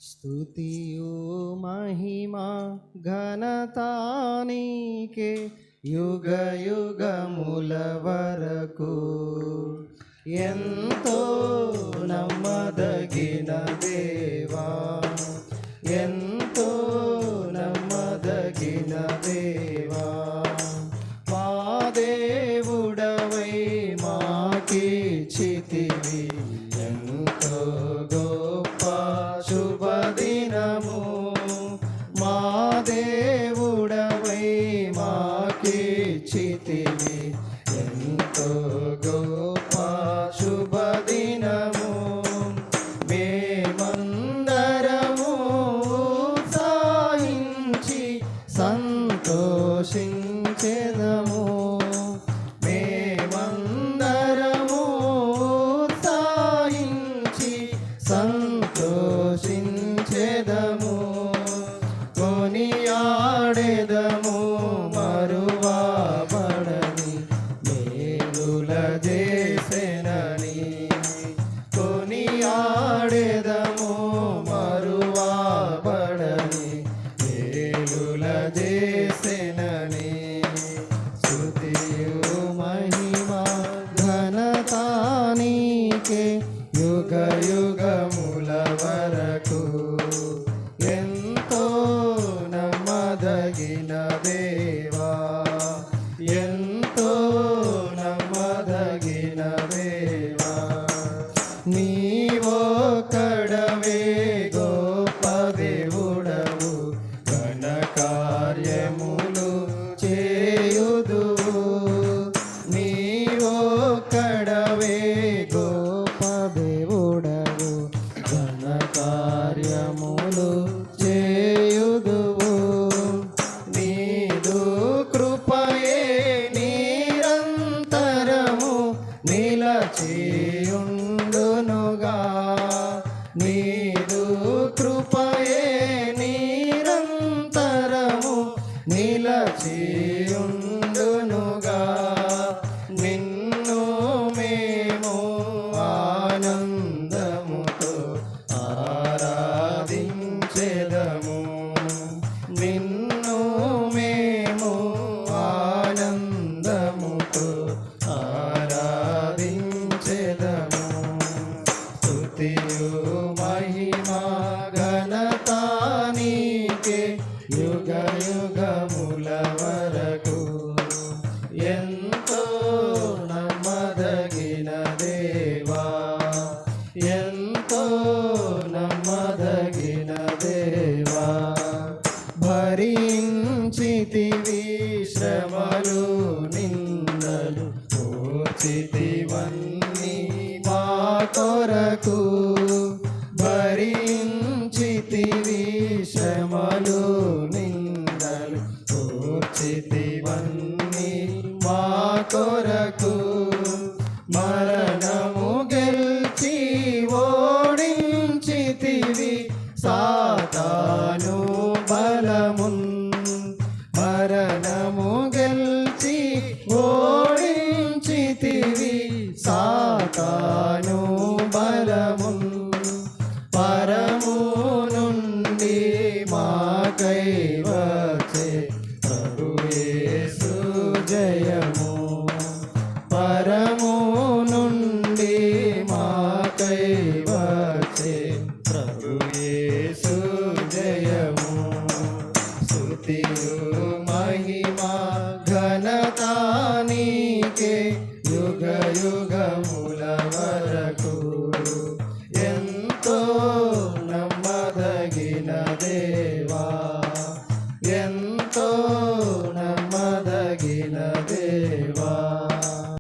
స్తుతియు మహిమా ఘనతా నీకే యుగ యుగముల వరకు. ఎంతో నమ్మదగిన దేవా, ఎంతో నమ్మదగిన దేవా, మా దేవుడవై మాకిచ్చితివి ఎంతో గొప్ప శుభదినము. మా దేవుడవై మాకిచ్చితివి ఎంతో గొప్ప శుభదినము. మేమందరము ఉత్సాహించి సంతోషించెదము. మేమందరము ఉత్సాహించి సంతోషించెదము. కొనియాడెదము మరువబడని మేలుల చేసెనని. కొనియాడెదము మరువబడని మేలుల చేసెనని. స్తుతియు మహిమా ఘనతా నీకే యుగ యుగముల వరకు. ఎంతో నమ్మదగిన దేవా, ఎంతో నమ్మదగిన దేవా, నీవొక్కడవే గొప్ప దేవుడవు. ఘన కార్యములు చేయుదువు. నీవొక్కడవే గొప్ప దేవుడవు. ఘన కార్యములు చేయుదువు. నీదు కృపయే నిరంతరము నిలచియుండునుగా. నీదు కృపయే నిరంతరము నిలచియుండునుగా. నిన్ను మేము ఆనందముతో ఆరాధించెదము. నిన్ను మేము ఆనందముతో ఆరాధించెదము. స్తుతియు మహిమా ఘనతా నీకే యుగ యుగముల వరకు. ఎంతో నమ్మదగిన దేవా, ఎంతో నమ్మదగిన దేవా, భరించితివి శ్రమలు నిందలు ఓర్చితివన్నీ మా కొరకు. భరించితివి శ్రమలు నిందలు ఓర్చితివన్నీ మా కొరకు. మరణము గెలిచి ఓడించితివి సాతాను బలమున్. మరణము గెలిచి ఓడించితివి సాతాను బలమున్. పరము నుండి మాకై వచ్చే ప్రభు యేసు జయము. పరము నుండి మాకై